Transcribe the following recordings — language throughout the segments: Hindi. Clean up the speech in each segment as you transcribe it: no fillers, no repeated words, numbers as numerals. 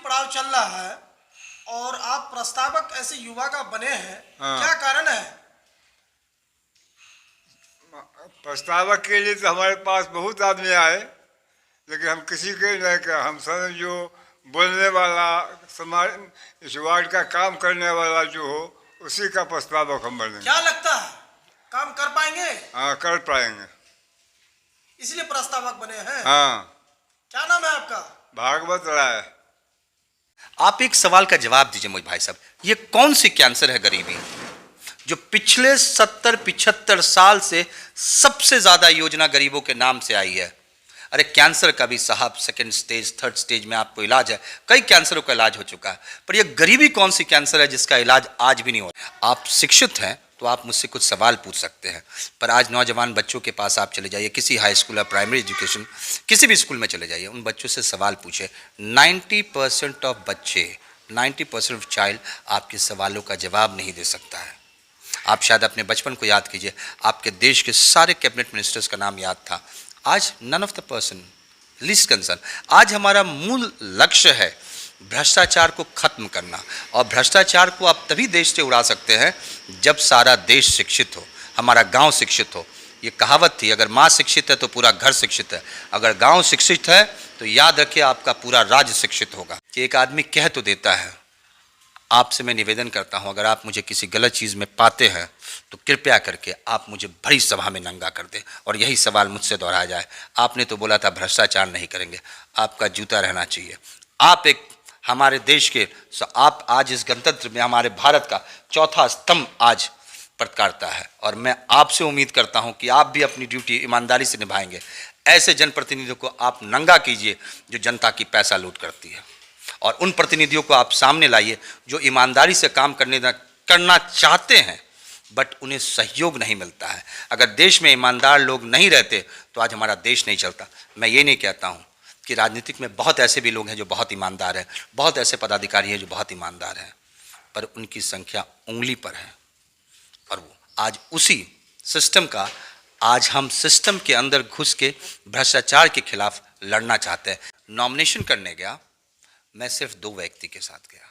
पड़ाव चल रहा है और आप प्रस्तावक ऐसे युवा का बने हैं, हाँ। क्या कारण है? प्रस्तावक के लिए तो हमारे पास बहुत आदमी आए, लेकिन हम किसी के नहीं कर, हम सब जो बोलने वाला, समाज इस वार्ड का काम करने वाला जो हो, उसी का प्रस्तावक हम बनेंगे। क्या लगता है काम कर पाएंगे? हाँ, कर पाएंगे। इसलिए प्रस्तावक बने हैं। हाँ। क्या नाम है आपका? भागवत राय। आप एक सवाल का जवाब दीजिए मुझे भाई साहब, ये कौन सी कैंसर है गरीबी जो पिछले 70-75 साल से सबसे ज्यादा योजना गरीबों के नाम से आई है? अरे कैंसर का भी साहब सेकंड स्टेज, थर्ड स्टेज में आपको इलाज है, कई कैंसरों का इलाज हो चुका है, पर यह गरीबी कौन सी कैंसर है जिसका इलाज आज भी नहीं हो रहा? आप शिक्षित हैं तो आप मुझसे कुछ सवाल पूछ सकते हैं, पर आज नौजवान बच्चों के पास आप चले जाइए, किसी हाई स्कूल या प्राइमरी एजुकेशन किसी भी स्कूल में चले जाइए, उन बच्चों से सवाल पूछे, 90% ऑफ बच्चे, 90% ऑफ चाइल्ड आपके सवालों का जवाब नहीं दे सकता है। आप शायद अपने बचपन को याद कीजिए, आपके देश के सारे कैबिनेट मिनिस्टर्स का नाम याद था, आज none of the person least concern. आज हमारा मूल लक्ष्य है भ्रष्टाचार को खत्म करना, और भ्रष्टाचार को आप तभी देश से उड़ा सकते हैं जब सारा देश शिक्षित हो, हमारा गांव शिक्षित हो। ये कहावत थी, अगर माँ शिक्षित है तो पूरा घर शिक्षित है, अगर गांव शिक्षित है तो याद रखिए आपका पूरा राज्य शिक्षित होगा। कि एक आदमी कह तो देता है, आपसे मैं निवेदन करता हूं, अगर आप मुझे किसी गलत चीज़ में पाते हैं तो कृपया करके आप मुझे भरी सभा में नंगा कर दें और यही सवाल मुझसे दोहराया जाए। आपने तो बोला था भ्रष्टाचार नहीं करेंगे, आपका जूता रहना चाहिए। आप एक हमारे देश के, आप आज इस गणतंत्र में हमारे भारत का चौथा स्तंभ आज पटकारता है, और मैं आपसे उम्मीद करता हूं कि आप भी अपनी ड्यूटी ईमानदारी से निभाएंगे। ऐसे जनप्रतिनिधियों को आप नंगा कीजिए जो जनता की पैसा लूट करती है, और उन प्रतिनिधियों को आप सामने लाइए जो ईमानदारी से काम करना चाहते हैं, बट उन्हें सहयोग नहीं मिलता है। अगर देश में ईमानदार लोग नहीं रहते तो आज हमारा देश नहीं चलता। मैं ये नहीं कहता हूँ कि राजनीतिक में बहुत ऐसे भी लोग हैं जो बहुत ईमानदार हैं, बहुत ऐसे पदाधिकारी हैं जो बहुत ईमानदार हैं, पर उनकी संख्या उंगली पर है। और वो आज उसी सिस्टम का, आज हम सिस्टम के अंदर घुस के भ्रष्टाचार के खिलाफ लड़ना चाहते हैं। नॉमिनेशन करने गया, मैं सिर्फ 2 व्यक्ति के साथ गया।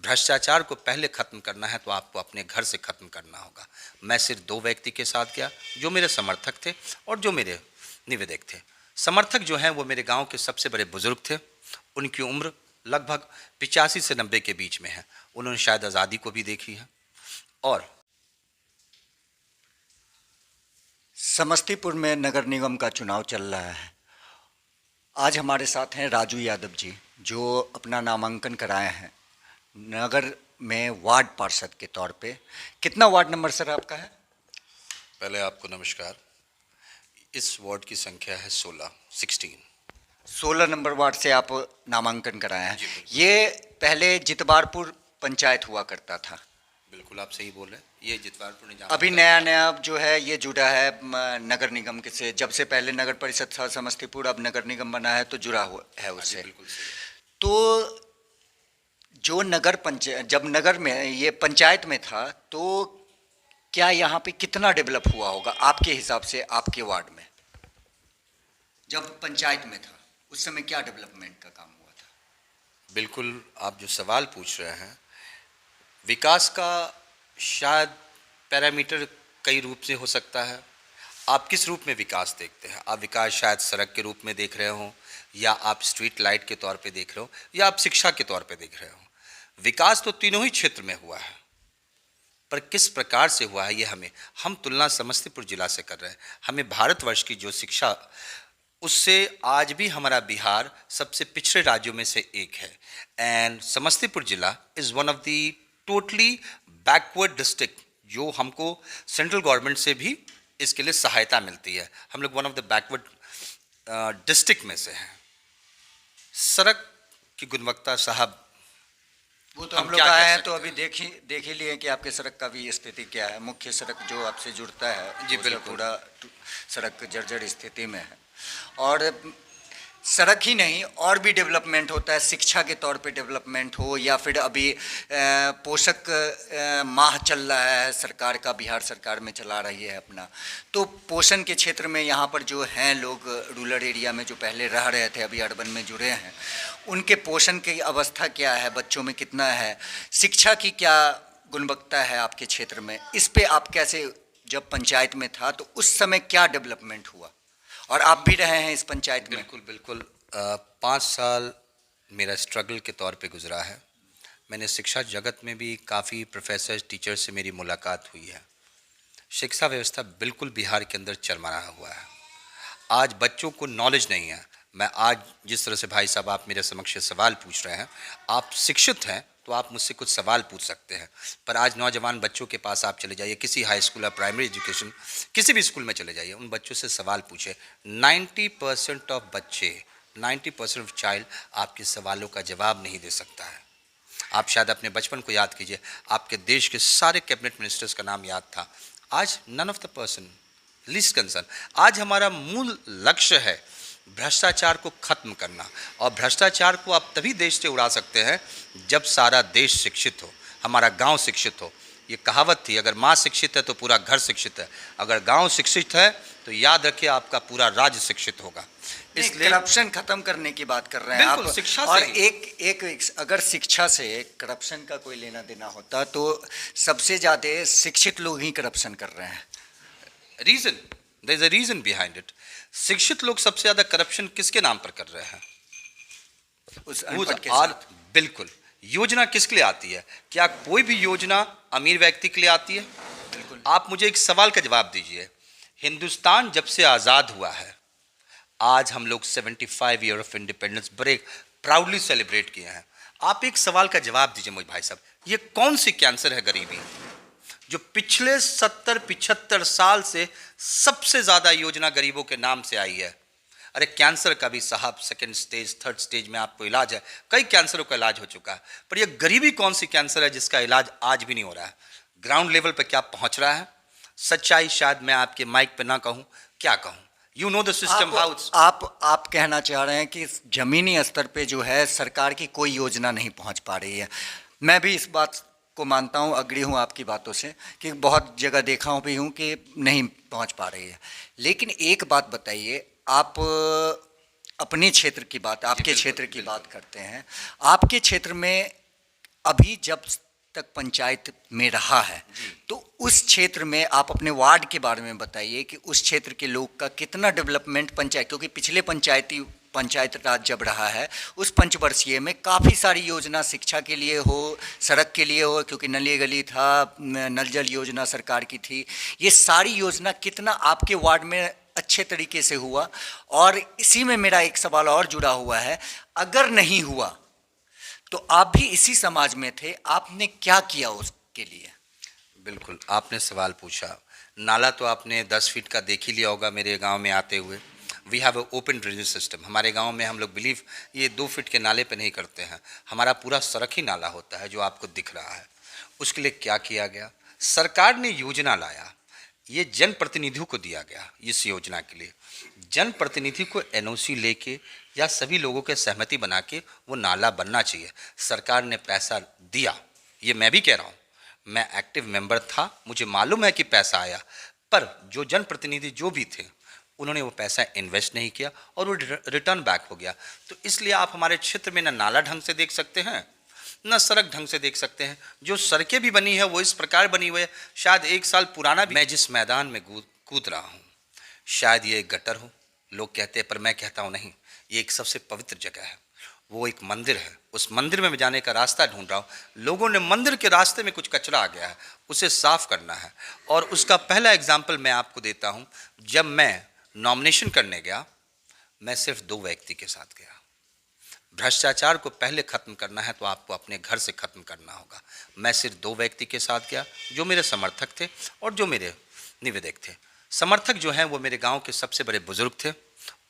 भ्रष्टाचार को पहले खत्म करना है तो आपको अपने घर से खत्म करना होगा। मैं सिर्फ 2 व्यक्ति के साथ गया जो मेरे समर्थक थे और जो मेरे निवेदक थे। समर्थक जो हैं वो मेरे गांव के सबसे बड़े बुजुर्ग थे, उनकी उम्र लगभग 85 से 90 के बीच में है, उन्होंने शायद आज़ादी को भी देखी है। और समस्तीपुर में नगर निगम का चुनाव चल रहा है। आज हमारे साथ हैं राजू यादव जी, जो अपना नामांकन कराए हैं नगर में वार्ड पार्षद के तौर पे। कितना वार्ड नंबर सर आपका है? पहले आपको नमस्कार। इस वार्ड की संख्या है 16। 16 नंबर वार्ड से आप नामांकन कराए हैं। ये पहले जितवारपुर पंचायत हुआ करता था। बिल्कुल आप सही बोल रहे हैं, ये जितवारपुर ने अभी नया जो है ये जुड़ा है नगर निगम के से। जब से पहले नगर परिषद था समस्तीपुर, अब नगर निगम बना है तो जुड़ा हुआ है उससे। बिल्कुल। तो जो नगर पंचायत, जब नगर में ये पंचायत में था, तो क्या यहाँ पे कितना डेवलप हुआ होगा आपके हिसाब से? आपके वार्ड में जब पंचायत में था उस समय क्या डेवलपमेंट का काम हुआ था? बिल्कुल, आप जो सवाल पूछ रहे हैं, विकास का शायद पैरामीटर कई रूप से हो सकता है। आप किस रूप में विकास देखते हैं? आप विकास शायद सड़क के रूप में देख रहे हो, या आप स्ट्रीट लाइट के तौर पे देख रहे हो, या आप शिक्षा के तौर पे देख रहे हो। विकास तो तीनों ही क्षेत्र में हुआ है, पर किस प्रकार से हुआ है ये हम तुलना समस्तीपुर जिला से कर रहे हैं। हमें भारतवर्ष की जो शिक्षा, उससे आज भी हमारा बिहार सबसे पिछड़े राज्यों में से एक है। एंड समस्तीपुर जिला is one of the totally backward district, जो हमको सेंट्रल गवर्नमेंट से भी इसके लिए सहायता मिलती है। हम लोग one of the backward district में से हैं। सड़क की गुणवत्ता साहब, वो तो हम लोग आए हैं तो अभी देख ही लिए कि आपके सड़क का भी स्थिति क्या है। मुख्य सड़क जो आपसे जुड़ता है जी तो बिल्कुल, पूरा सड़क जर्जर स्थिति में है। और सड़क ही नहीं और भी डेवलपमेंट होता है, शिक्षा के तौर पे डेवलपमेंट हो, या फिर अभी पोषक माह चल रहा है सरकार का, बिहार सरकार में चला रही है अपना, तो पोषण के क्षेत्र में यहाँ पर जो हैं लोग रूरल एरिया में जो पहले रह रहे थे अभी अर्बन में जुड़े हैं, उनके पोषण की अवस्था क्या है, बच्चों में कितना है, शिक्षा की क्या गुणवत्ता है आपके क्षेत्र में, इस पे आप कैसे, जब पंचायत में था तो उस समय क्या डेवलपमेंट हुआ, और आप भी रहे हैं इस पंचायत में? बिल्कुल बिल्कुल। 5 साल मेरा स्ट्रगल के तौर पे गुजरा है। मैंने शिक्षा जगत में भी काफ़ी प्रोफेसर टीचर से मेरी मुलाकात हुई है। शिक्षा व्यवस्था बिल्कुल बिहार के अंदर चरमराया हुआ है। आज बच्चों को नॉलेज नहीं है। मैं आज जिस तरह से भाई साहब आप मेरे समक्ष सवाल पूछ रहे हैं, आप शिक्षित हैं तो आप मुझसे कुछ सवाल पूछ सकते हैं, पर आज नौजवान बच्चों के पास आप चले जाइए, किसी हाई स्कूल या प्राइमरी एजुकेशन किसी भी स्कूल में चले जाइए, उन बच्चों से सवाल पूछे, 90% ऑफ बच्चे, 90% ऑफ चाइल्ड आपके सवालों का जवाब नहीं दे सकता है। आप शायद अपने बचपन को याद कीजिए, आपके देश के सारे कैबिनेट मिनिस्टर्स का नाम याद था, आज none of the person, least concern. आज हमारा मूल लक्ष्य है भ्रष्टाचार को खत्म करना, और भ्रष्टाचार को आप तभी देश से उड़ा सकते हैं जब सारा देश शिक्षित हो, हमारा गांव शिक्षित हो। ये कहावत थी, अगर माँ शिक्षित है तो पूरा घर शिक्षित है, अगर गांव शिक्षित है तो याद रखिए आपका पूरा राज्य शिक्षित होगा। इसलिए करप्शन खत्म करने की बात कर रहे हैं आप, शिक्षा और से एक अगर शिक्षा से करप्शन का कोई लेना देना होता तो सबसे ज़्यादा शिक्षित लोग ही करप्शन कर रहे हैं। Reason, there is a reason behind it. शिक्षित लोग सबसे ज्यादा करप्शन किसके नाम पर कर रहे हैं? उस अनपढ़ के और साथ। बिल्कुल, योजना किसके लिए आती है? क्या कोई भी योजना अमीर व्यक्ति के लिए आती है? बिल्कुल। आप मुझे एक सवाल का जवाब दीजिए, हिंदुस्तान जब से आज़ाद हुआ है, आज हम लोग 75 ईयर ऑफ इंडिपेंडेंस बड़े प्राउडली सेलिब्रेट किए हैं। आप एक सवाल का जवाब दीजिए मुझे भाई साहब, ये कौन सी कैंसर है गरीबी जो पिछले 70-75 साल से सबसे ज्यादा योजना गरीबों के नाम से आई है? अरे कैंसर का भी साहब सेकंड स्टेज, थर्ड स्टेज में आपको इलाज है, कई कैंसरों का इलाज हो चुका है, पर यह गरीबी कौन सी कैंसर है जिसका इलाज आज भी नहीं हो रहा है? ग्राउंड लेवल पर क्या पहुंच रहा है? सच्चाई शायद मैं आपके माइक पे ना कहूं, क्या कहूं, you know the system how. आप कहना चाह रहे हैं कि जमीनी स्तर पे जो है सरकार की कोई योजना नहीं पहुंच पा रही है। मैं भी इस बात को मानता हूं, अग्री हूं आपकी बातों से कि बहुत जगह देखा हूं भी हूं कि नहीं पहुंच पा रही है। लेकिन एक बात बताइए, आप अपने क्षेत्र की बात, आपके क्षेत्र की बात करते हैं, आपके क्षेत्र में अभी जब तक पंचायत में रहा है तो उस क्षेत्र में आप अपने वार्ड के बारे में बताइए कि उस क्षेत्र के लोग का कितना डेवलपमेंट पंचायत, क्योंकि पिछले पंचायत राज जब रहा है उस पंचवर्षीय में काफ़ी सारी योजना शिक्षा के लिए हो, सड़क के लिए हो, क्योंकि नली गली था, नल जल योजना सरकार की थी, ये सारी योजना कितना आपके वार्ड में अच्छे तरीके से हुआ? और इसी में मेरा एक सवाल और जुड़ा हुआ है, अगर नहीं हुआ तो आप भी इसी समाज में थे, आपने क्या किया उसके लिए? बिल्कुल, आपने सवाल पूछा। नाला तो आपने 10 फीट का देख ही लिया होगा मेरे गांव में आते हुए। We have a open drainage system. हमारे गांव में हम लोग बिलीव ये 2 फीट के नाले पे नहीं करते हैं, हमारा पूरा सड़क ही नाला होता है जो आपको दिख रहा है। उसके लिए क्या किया गया? सरकार ने योजना लाया, ये जनप्रतिनिधियों को दिया गया। इस योजना के लिए जनप्रतिनिधि को एनओसी लेके या सभी लोगों के सहमति बना के वो नाला बनना चाहिए। सरकार ने पैसा दिया, ये मैं भी कह रहा हूँ, मैं एक्टिव मेंबर था, मुझे मालूम है कि पैसा आया, पर जो जनप्रतिनिधि जो भी थे उन्होंने वो पैसा इन्वेस्ट नहीं किया और वो रिटर्न बैक हो गया। तो इसलिए आप हमारे क्षेत्र में ना नाला ढंग से देख सकते हैं, ना सड़क ढंग से देख सकते हैं। जो सड़कें भी बनी है वो इस प्रकार बनी हुई है, शायद 1 साल पुराना भी। मैं जिस मैदान में कूद रहा हूँ, शायद ये एक गटर हो, लोग कहते हैं, पर मैं कहता हूँ नहीं, ये एक सबसे पवित्र जगह है, वो एक मंदिर है। उस मंदिर में मैं जाने का रास्ता ढूंढ रहा हूँ। लोगों ने मंदिर के रास्ते में कुछ कचरा आ गया है, उसे साफ करना है। और उसका पहला एग्जाम्पल मैं आपको देता हूँ। जब मैं नॉमिनेशन करने गया, मैं सिर्फ 2 व्यक्ति के साथ गया। भ्रष्टाचार को पहले खत्म करना है तो आपको अपने घर से खत्म करना होगा। मैं सिर्फ 2 व्यक्ति के साथ गया, जो मेरे समर्थक थे और जो मेरे निवेदक थे। समर्थक जो हैं वो मेरे गांव के सबसे बड़े बुजुर्ग थे,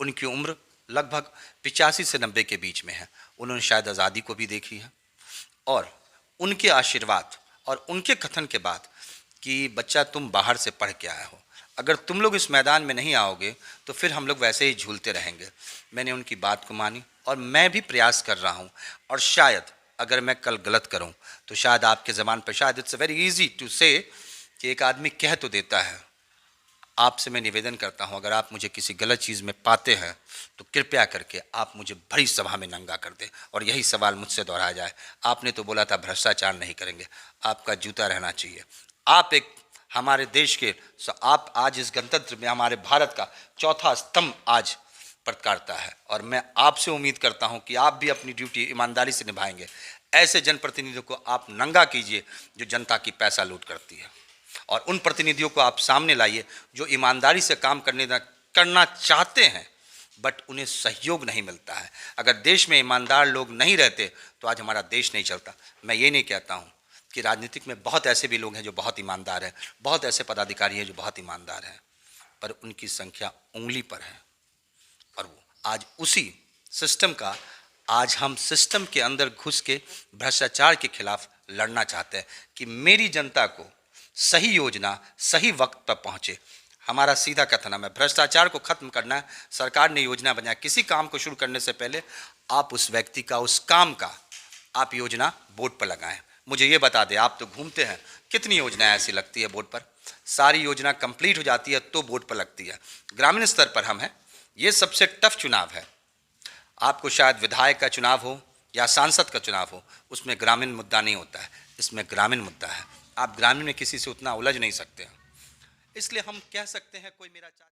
उनकी उम्र लगभग 85 से 90 के बीच में है। उन्होंने शायद आज़ादी को भी देखी है, और उनके आशीर्वाद और उनके कथन के बाद कि बच्चा तुम बाहर से पढ़ के आया हो, अगर तुम लोग इस मैदान में नहीं आओगे तो फिर हम लोग वैसे ही झूलते रहेंगे। मैंने उनकी बात को मानी और मैं भी प्रयास कर रहा हूँ, और शायद अगर मैं कल गलत करूँ तो शायद आपके ज़बान पर शायद इट्स वेरी इजी टू से कि एक आदमी कह तो देता है। आपसे मैं निवेदन करता हूं, अगर आप मुझे किसी गलत चीज़ में पाते हैं तो कृपया करके आप मुझे बड़ी सभा में नंगा कर दें और यही सवाल मुझसे दोहराया जाए। आपने तो बोला था भ्रष्टाचार नहीं करेंगे, आपका जूता रहना चाहिए। आप एक हमारे देश के, आप आज इस गणतंत्र में हमारे भारत का चौथा स्तंभ आज पटकारता है, और मैं आपसे उम्मीद करता हूं कि आप भी अपनी ड्यूटी ईमानदारी से निभाएंगे। ऐसे जनप्रतिनिधियों को आप नंगा कीजिए जो जनता की पैसा लूट करती है, और उन प्रतिनिधियों को आप सामने लाइए जो ईमानदारी से काम करना चाहते हैं बट उन्हें सहयोग नहीं मिलता है। अगर देश में ईमानदार लोग नहीं रहते तो आज हमारा देश नहीं चलता। मैं ये नहीं कहता हूँ कि राजनीतिक में बहुत ऐसे भी लोग हैं जो बहुत ईमानदार हैं, बहुत ऐसे पदाधिकारी हैं जो बहुत ईमानदार हैं, पर उनकी संख्या उंगली पर है। और वो आज उसी सिस्टम का, आज हम सिस्टम के अंदर घुस के भ्रष्टाचार के खिलाफ लड़ना चाहते हैं कि मेरी जनता को सही योजना सही वक्त पर पहुंचे। हमारा सीधा कथन है, भ्रष्टाचार को खत्म करना है। सरकार ने योजना बनाया, किसी काम को शुरू करने से पहले आप उस व्यक्ति का, उस काम का आप योजना बोर्ड पर लगाएं। मुझे ये बता दें, आप तो घूमते हैं, कितनी योजनाएं ऐसी लगती है बोर्ड पर? सारी योजना कंप्लीट हो जाती है तो बोर्ड पर लगती है। ग्रामीण स्तर पर हम हैं, ये सबसे टफ चुनाव है। आपको शायद विधायक का चुनाव हो या सांसद का चुनाव हो, उसमें ग्रामीण मुद्दा नहीं होता है, इसमें ग्रामीण मुद्दा है। आप ग्रामीण में किसी से उतना उलझ नहीं सकते हैं। इसलिए हम कह सकते हैं कोई मेरा